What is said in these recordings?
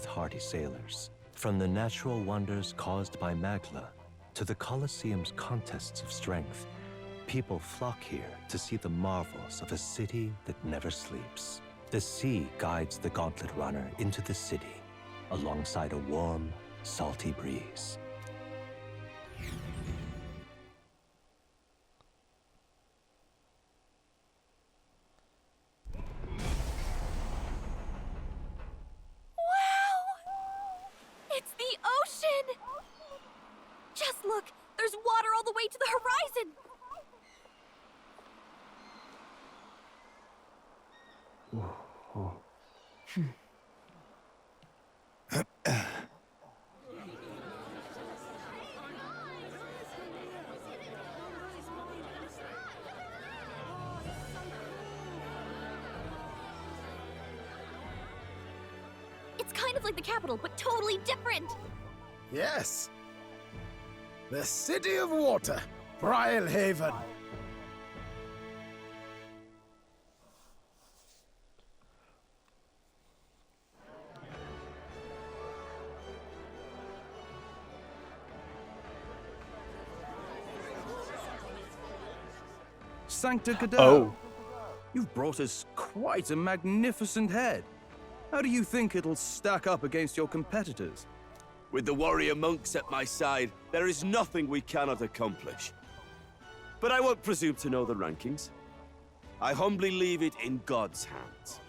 with hardy sailors. From the natural wonders caused by Magla to the Colosseum's contests of strength, people flock here to see the marvels of a city that never sleeps. The sea guides the gauntlet runner into the city, alongside a warm, salty breeze. It's the ocean! Just look! There's water all the way to the horizon! It's kind of like the capital, but totally different! Yes. The City of Water, Brielhaven. Sancta Cadell. Oh. You've brought us quite a magnificent head. How do you think it'll stack up against your competitors? With the warrior monks at my side, there is nothing we cannot accomplish. But I won't presume to know the rankings. I humbly leave it in God's hands.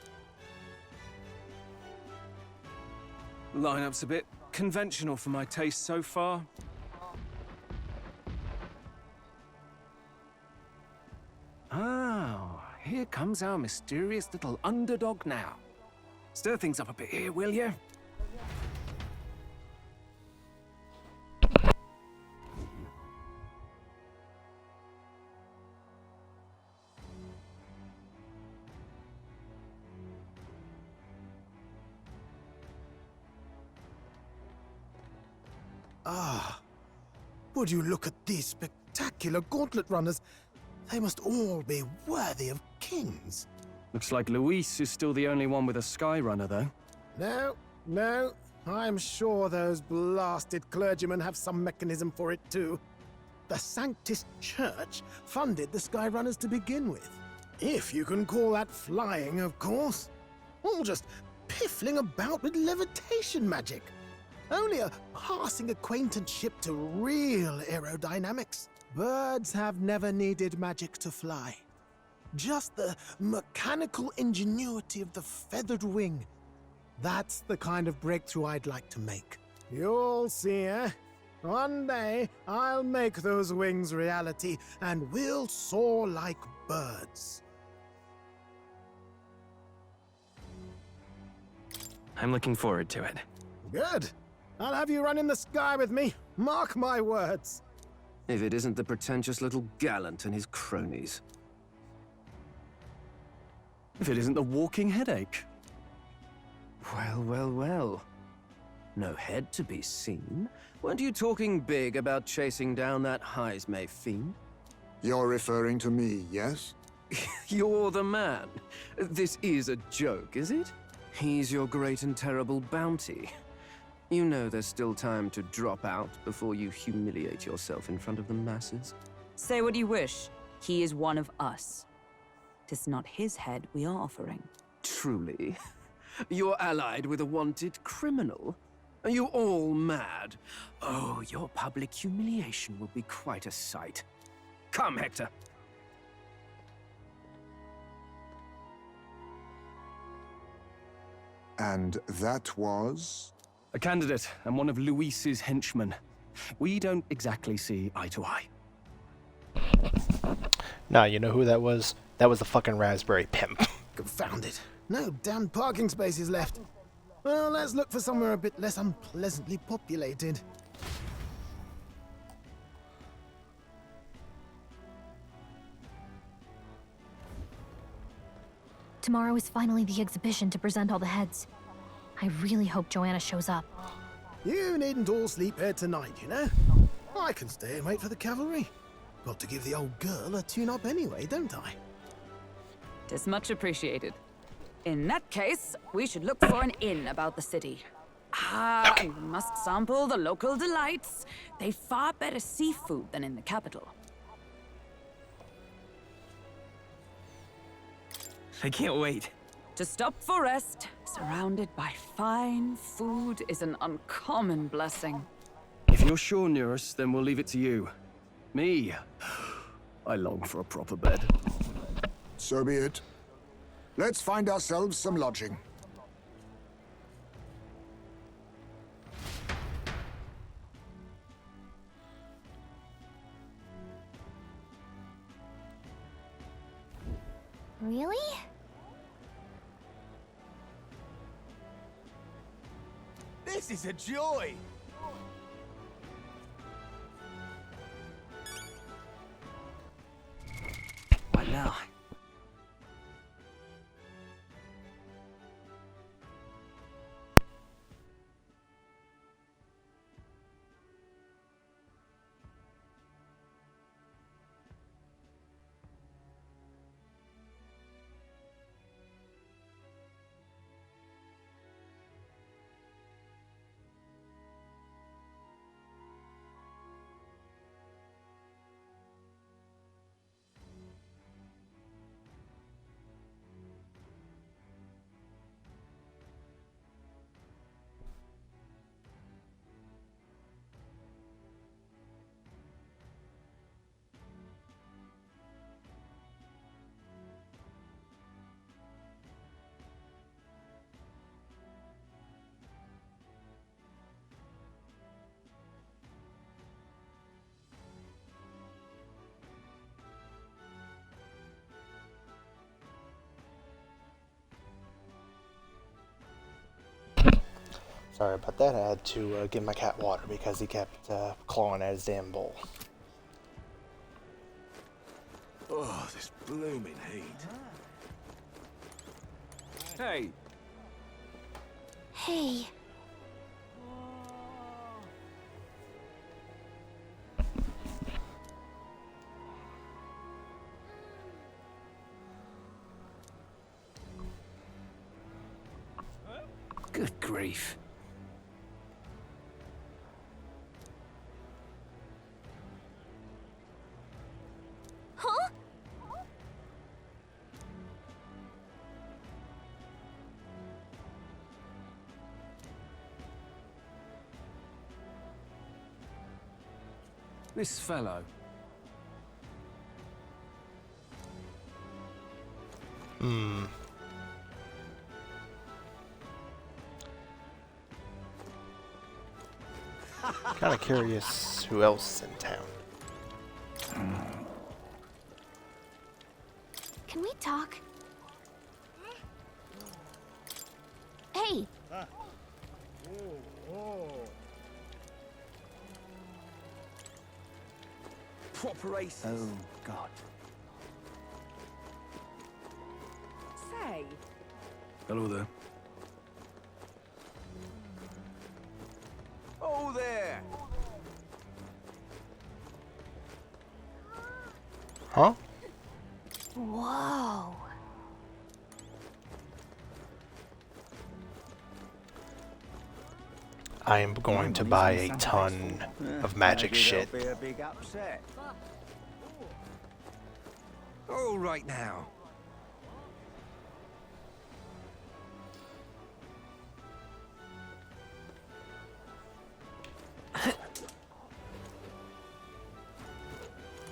Lineup's a bit conventional for my taste so far. Oh, here comes our mysterious little underdog now. Stir things up a bit here, will you? Ah, would you look at these spectacular gauntlet runners? They must all be worthy of kings. Looks like Luis is still the only one with a sky runner, though. No. I'm sure those blasted clergymen have some mechanism for it too. The Sanctist Church funded the Skyrunners to begin with. If you can call that flying, of course. All just piffling about with levitation magic. Only a passing acquaintanceship to real aerodynamics. Birds have never needed magic to fly. Just the mechanical ingenuity of the feathered wing. That's the kind of breakthrough I'd like to make. You'll see, eh? One day, I'll make those wings reality, and we'll soar like birds. I'm looking forward to it. Good. I'll have you run in the sky with me. Mark my words. If it isn't the pretentious little gallant and his cronies. If it isn't the walking headache. Well. No head to be seen. Weren't you talking big about chasing down that Heismay fiend? You're referring to me, yes? You're the man. This is a joke, is it? He's your great and terrible bounty. You know there's still time to drop out before you humiliate yourself in front of the masses. Say what you wish. He is one of us. 'Tis not his head we are offering. Truly? You're allied with a wanted criminal? Are you all mad? Oh, your public humiliation will be quite a sight. Come, Hector. And that was? A candidate and one of Luis's henchmen. We don't exactly see eye to eye. Nah, you know who that was? That was the fucking Raspberry Pimp. Confound it. No damn parking spaces left. Well, let's look for somewhere a bit less unpleasantly populated. Tomorrow is finally the exhibition to present all the heads. I really hope Joanna shows up. You needn't all sleep here tonight, you know? I can stay and wait for the cavalry. Got to give the old girl a tune-up anyway, don't I? 'Tis much appreciated. In that case, we should look for an inn about the city. And we must sample the local delights. They've far better seafood than in the capital. I can't wait. To stop for rest, surrounded by fine food, is an uncommon blessing. If you're sure, Nearest, then we'll leave it to you. Me, I long for a proper bed. So be it. Let's find ourselves some lodging. Really? This is a joy! What now? Sorry about that. I had to give my cat water because he kept clawing at his damn bowl. Oh, this blooming heat. Hey, Hey. Good grief. Huh? This fellow. Kind of curious who else is in town. Can we talk? Hey! proper aces. Oh, God. Say, Hello there. Oh, there! Huh? Whoa! I am going to buy a ton of magic shit. Be a big upset. All right now.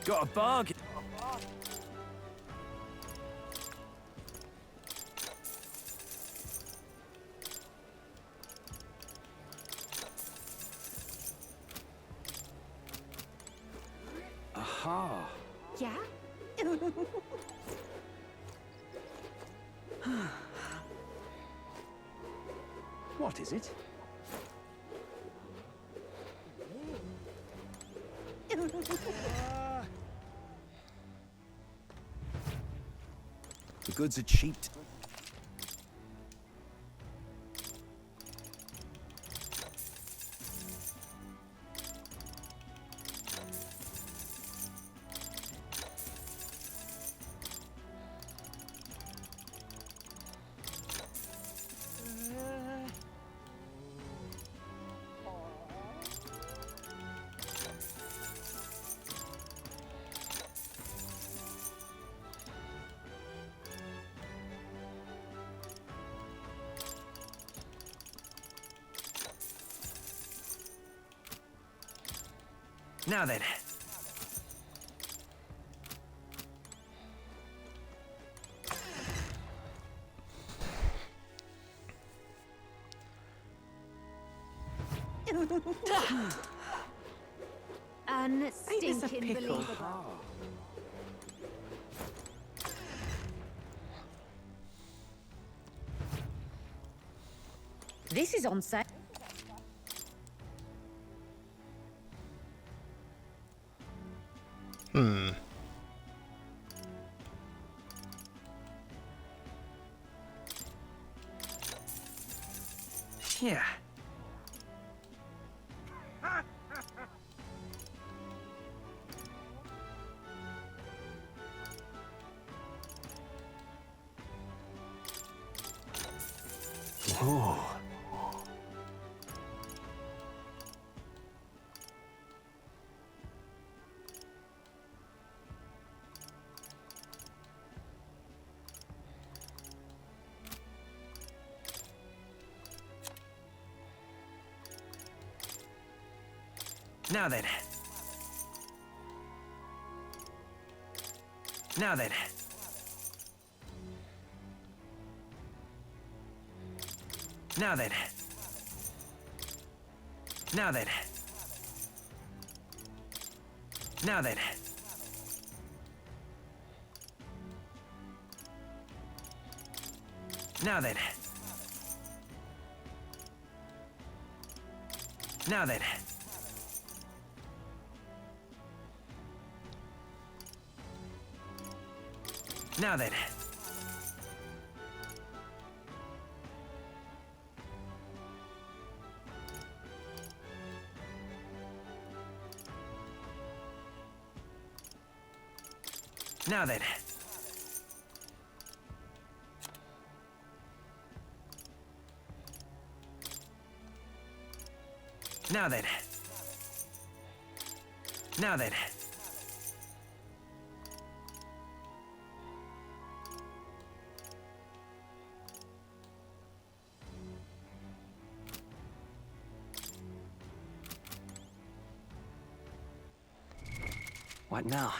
Got a bargain. Aha. Yeah? What is it? The goods are cheap. Now then. Unstinking believable. This is on sale. Yeah. Ooh. Now then. Now then. Now then. Now then. Now then. Now then. Now then. Now then. Now then. Now then. Now then. What now?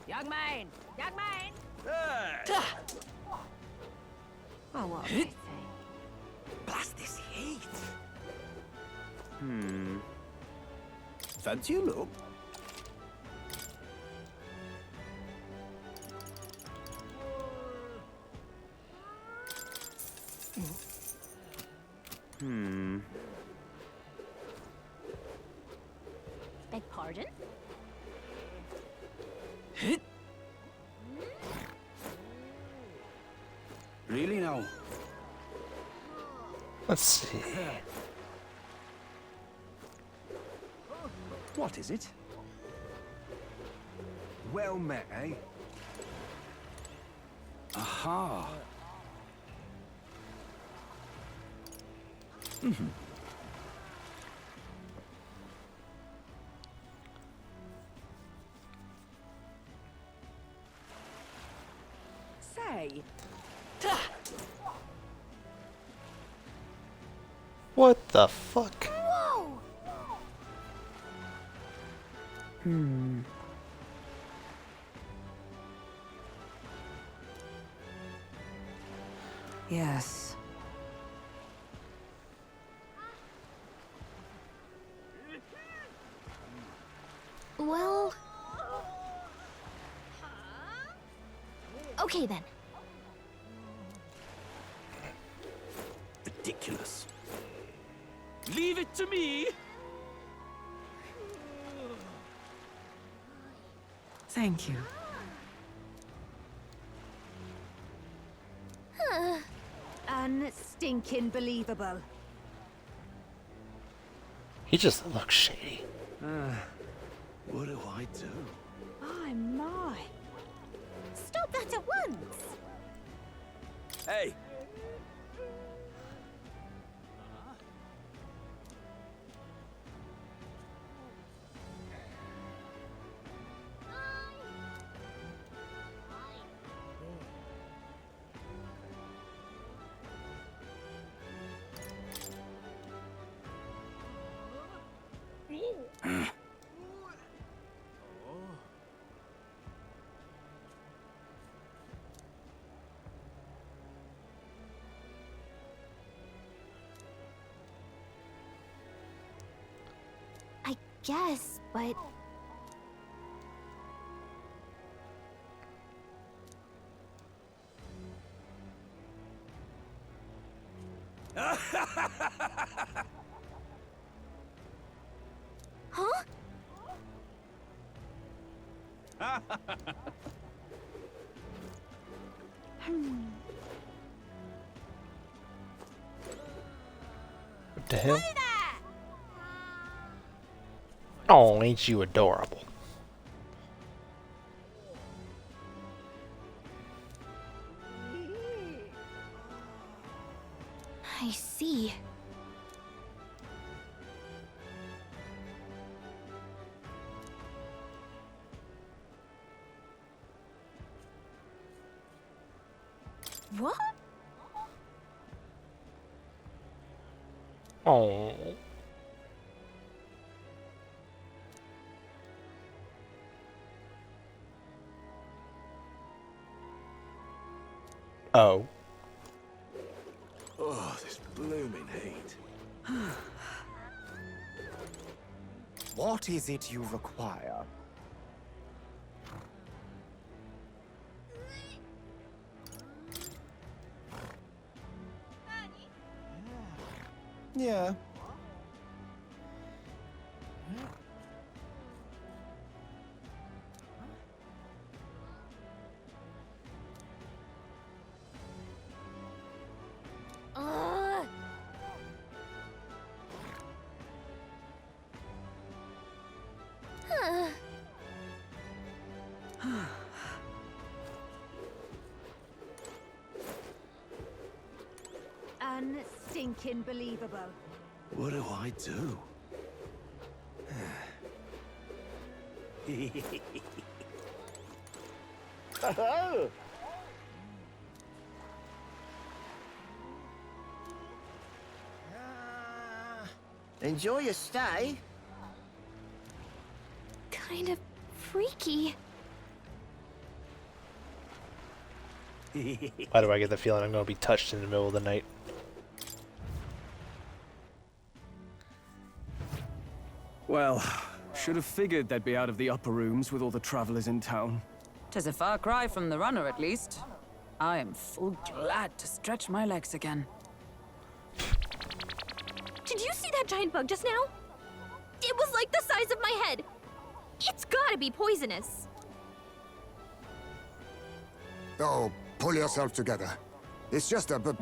Young man! Young man! Hey! Oh, what a pity. Blast this heat. Fancy a look? Beg pardon? Really now? Let's see. What is it? Well met, eh? Aha! Say, What the fuck? Whoa! yes. Well... Okay then. Ridiculous. Leave it to me! Thank you. Unstinking believable. He just looks shady. What do I do? My, my. Stop that at once! Hey! I guess, but... Huh? What the hell? Oh, ain't you adorable? I see. What? Oh. Oh. Oh, this blooming heat. What is it you require? Yeah. Unstinking believable. What do I do? Enjoy your stay. Kind of freaky. Why do I get the feeling I'm going to be touched in the middle of the night? Well, should have figured they'd be out of the upper rooms with all the travelers in town. 'Tis a far cry from the runner, at least. I am full glad to stretch my legs again. Did you see that giant bug just now? It was like the size of my head. It's gotta be poisonous. Oh, pull yourself together. It's just a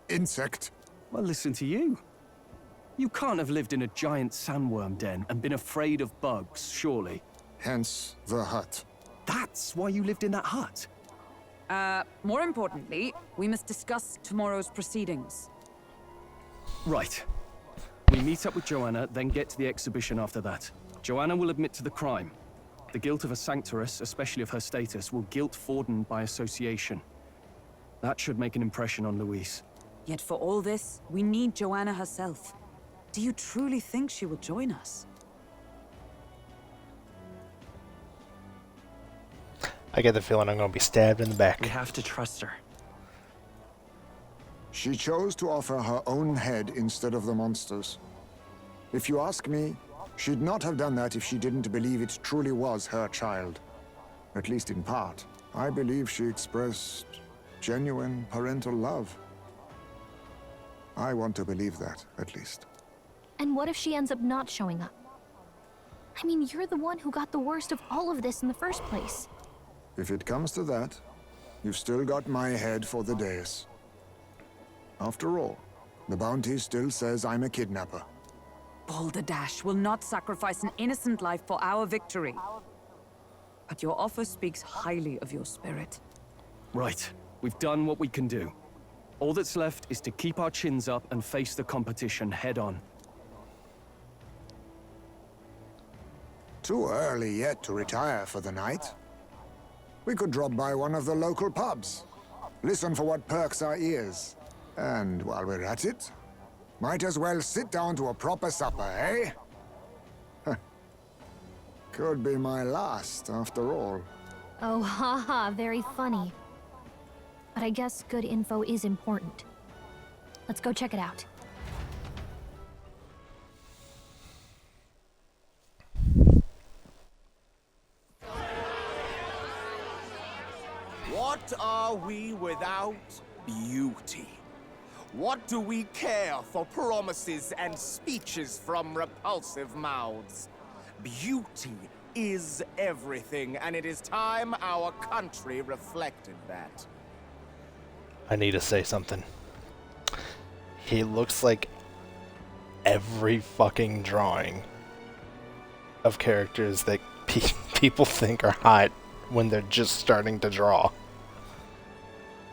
insect. Well, listen to you. You can't have lived in a giant sandworm den and been afraid of bugs, surely. Hence the hut. That's why you lived in that hut. More importantly, we must discuss tomorrow's proceedings. Right. We meet up with Joanna, then get to the exhibition after that. Joanna will admit to the crime. The guilt of a sanctoress, especially of her status, will guilt Forden by association. That should make an impression on Louise. Yet for all this, we need Joanna herself. Do you truly think she will join us? I get the feeling I'm going to be stabbed in the back. We have to trust her. She chose to offer her own head instead of the monster's. If you ask me, she'd not have done that if she didn't believe it truly was her child. At least in part. I believe she expressed genuine parental love. I want to believe that, at least. And what if she ends up not showing up? I mean, you're the one who got the worst of all of this in the first place. If it comes to that, you've still got my head for the dais. After all, the bounty still says I'm a kidnapper. Balderdash will not sacrifice an innocent life for our victory. But your offer speaks highly of your spirit. Right. We've done what we can do. All that's left is to keep our chins up and face the competition head-on. Too early yet to retire for the night. We could drop by one of the local pubs. Listen for what perks our ears. And while we're at it, Might as well sit down to a proper supper, eh? Could be my last, after all. Oh, haha, very funny. But I guess good info is important. Let's go check it out. What are we without beauty? What do we care for promises and speeches from repulsive mouths? Beauty is everything, and it is time our country reflected that. I need to say something. He looks like every fucking drawing of characters that people think are hot when they're just starting to draw.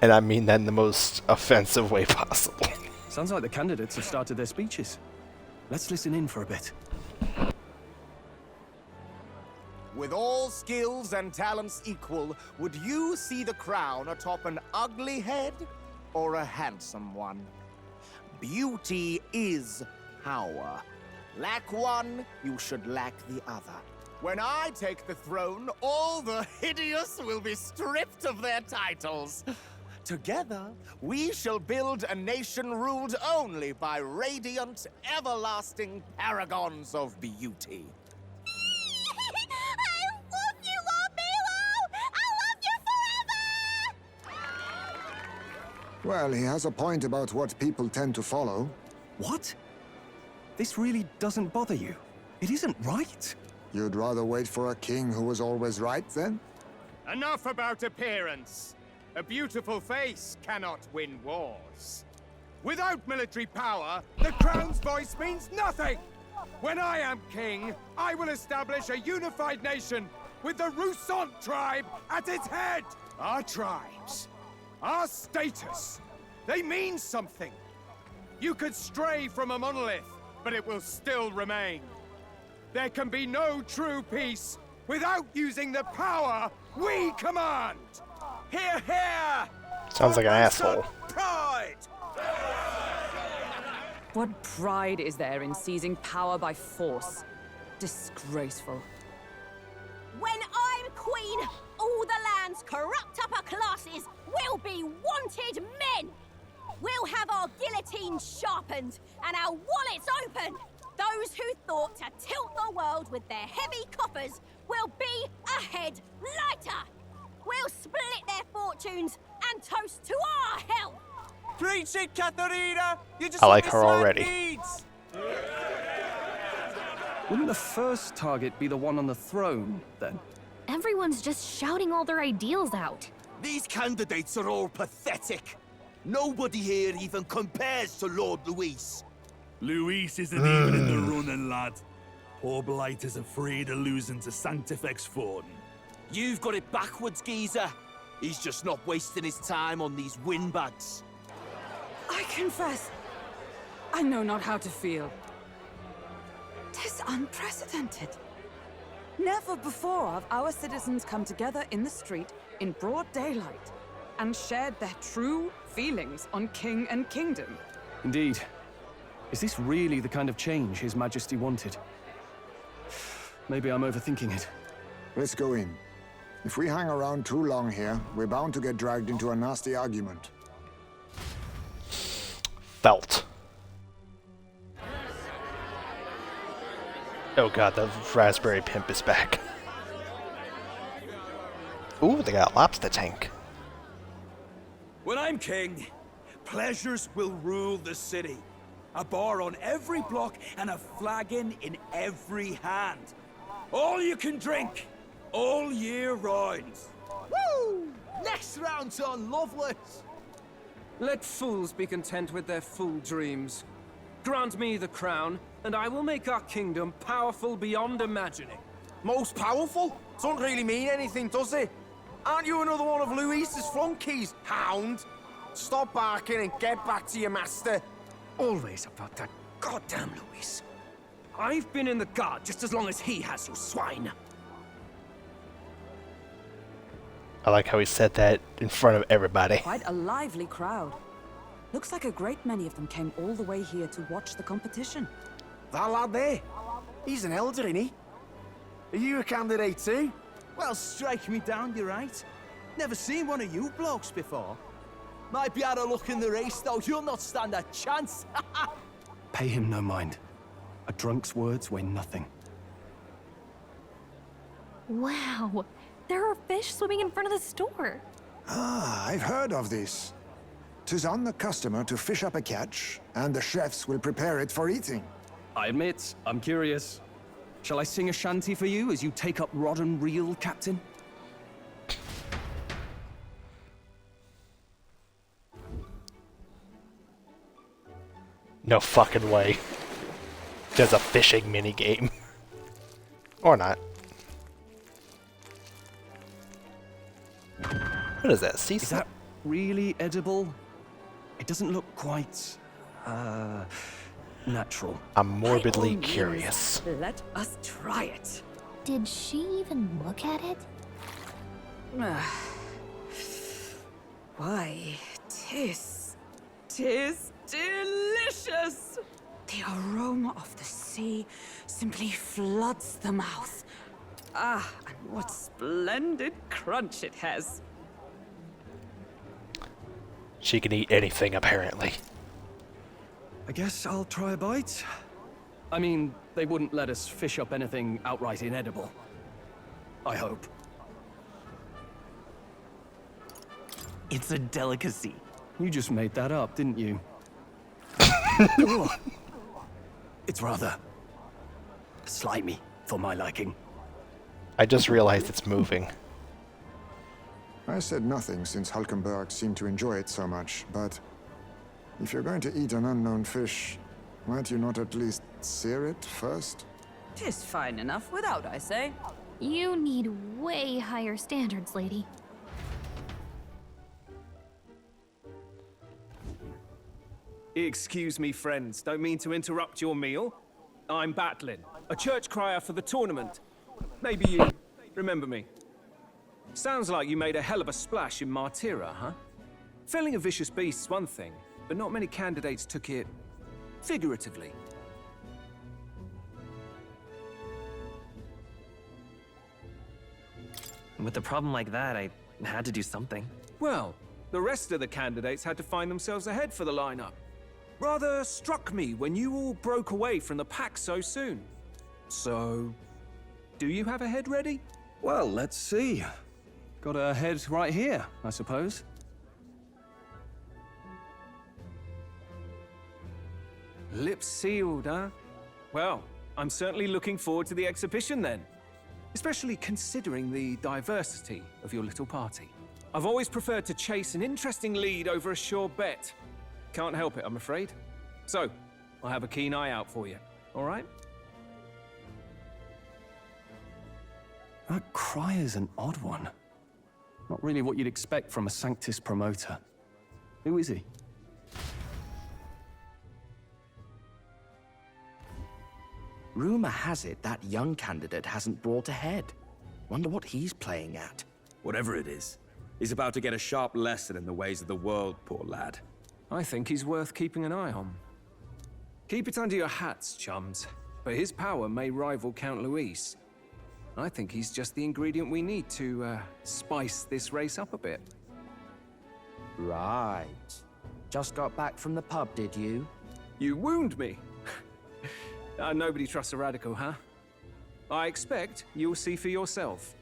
And I mean that in the most offensive way possible. Sounds like the candidates have started their speeches. Let's listen in for a bit. With all skills and talents equal, would you see the crown atop an ugly head or a handsome one? Beauty is power. Lack one, you should lack the other. When I take the throne, all the hideous will be stripped of their titles. Together, we shall build a nation ruled only by radiant, everlasting paragons of beauty. I love you, Lord Milo! I love you forever! Well, he has a point about what people tend to follow. What? This really doesn't bother you? It isn't right. You'd rather wait for a king who was always right, then? Enough about appearance. A beautiful face cannot win wars. Without military power, the crown's voice means nothing! When I am king, I will establish a unified nation with the Rousant tribe at its head! Our tribes, our status, they mean something. You could stray from a monolith, but it will still remain. There can be no true peace without using the power we command! Hear, hear! Sounds like an asshole. Pride! What pride is there in seizing power by force? Disgraceful. When I'm queen, all the land's corrupt upper classes will be wanted men! We'll have our guillotines sharpened and our wallets open! Those who thought to tilt the world with their heavy coffers will be a head lighter! We'll split their fortunes and toast to our health! Preach it, Katharina! You just I like her already. Wouldn't the first target be the one on the throne, then? Everyone's just shouting all their ideals out. These candidates are all pathetic. Nobody here even compares to Lord Luis. Luis isn't even in the running, lad. Poor Blight is afraid of losing to Sanctifex Forden. You've got it backwards, geezer. He's just not wasting his time on these windbags. I confess, I know not how to feel. 'Tis unprecedented. Never before have our citizens come together in the street in broad daylight and shared their true feelings on king and kingdom. Indeed. Is this really the kind of change His Majesty wanted? Maybe I'm overthinking it. Let's go in. If we hang around too long here, we're bound to get dragged into a nasty argument. Felt. Oh god, the raspberry pimp is back. Ooh, they got a lobster tank. When I'm king, pleasures will rule the city. A bar on every block and a flagon in every hand. All you can drink, all year round. Woo! Next round's on Loveless! Let fools be content with their fool dreams. Grant me the crown, and I will make our kingdom powerful beyond imagining. Most powerful? Doesn't really mean anything, does it? Aren't you another one of Luis's flunkies, hound? Stop barking and get back to your master. Always about that goddamn Luis. I've been in the guard just as long as he has, you swine. I like how he said that in front of everybody. Quite a lively crowd. Looks like a great many of them came all the way here to watch the competition. That lad there, he's an elder, isn't he? Are you a candidate too? Well, strike me down, you're right. Never seen one of you blokes before. Might be out of luck in the race, though. You'll not stand a chance. Pay him no mind. A drunk's words weigh nothing. Wow, there are fish swimming in front of the store. Ah, I've heard of this. 'Tis on the customer to fish up a catch, and the chefs will prepare it for eating. I admit, I'm curious. Shall I sing a shanty for you as you take up rod and reel, Captain? No fucking way. There's a fishing minigame. Or not. What is that? Sea Is that really edible? It doesn't look quite, natural. I'm morbidly By all means, curious. Let us try it. Did she even look at it? Why, tis delicious! The aroma of the sea simply floods the mouth. Ah, and what splendid crunch it has. She can eat anything, apparently. I guess I'll try a bite. I mean, they wouldn't let us fish up anything outright inedible. I hope. It's a delicacy. You just made that up, didn't you? It's rather slimy for my liking. I just realized it's moving. I said nothing since Hulkenberg seemed to enjoy it so much, but if you're going to eat an unknown fish, might you not at least sear it first? Tis fine enough without, I say. You need way higher standards, lady. Excuse me, friends. Don't mean to interrupt your meal. I'm Batlin, a church crier for the tournament. Maybe you remember me. Sounds like you made a hell of a splash in Martyra, huh? Felling a vicious beast's one thing, but not many candidates took it figuratively. With a problem like that, I had to do something. Well, the rest of the candidates had to find themselves ahead for the lineup. Rather struck me when you all broke away from the pack so soon. So, do you have a head ready? Well, let's see. Got a head right here, I suppose. Lips sealed, huh? Well, I'm certainly looking forward to the exhibition then. Especially considering the diversity of your little party. I've always preferred to chase an interesting lead over a sure bet. Can't help it, I'm afraid. So, I'll have a keen eye out for you, all right? That cry is an odd one. Not really what you'd expect from a Sanctus promoter. Who is he? Rumor has it that young candidate hasn't brought ahead. Wonder what he's playing at. Whatever it is, he's about to get a sharp lesson in the ways of the world, poor lad. I think he's worth keeping an eye on. Keep it under your hats, chums, but his power may rival Count Luis. I think he's just the ingredient we need to, spice this race up a bit. Right. Just got back from the pub, did you? You wound me. Nobody trusts a radical, huh? I expect you'll see for yourself.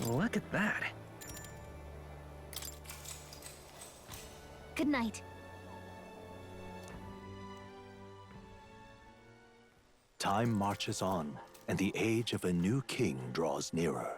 Look at that. Good night. Time marches on, and the age of a new king draws nearer.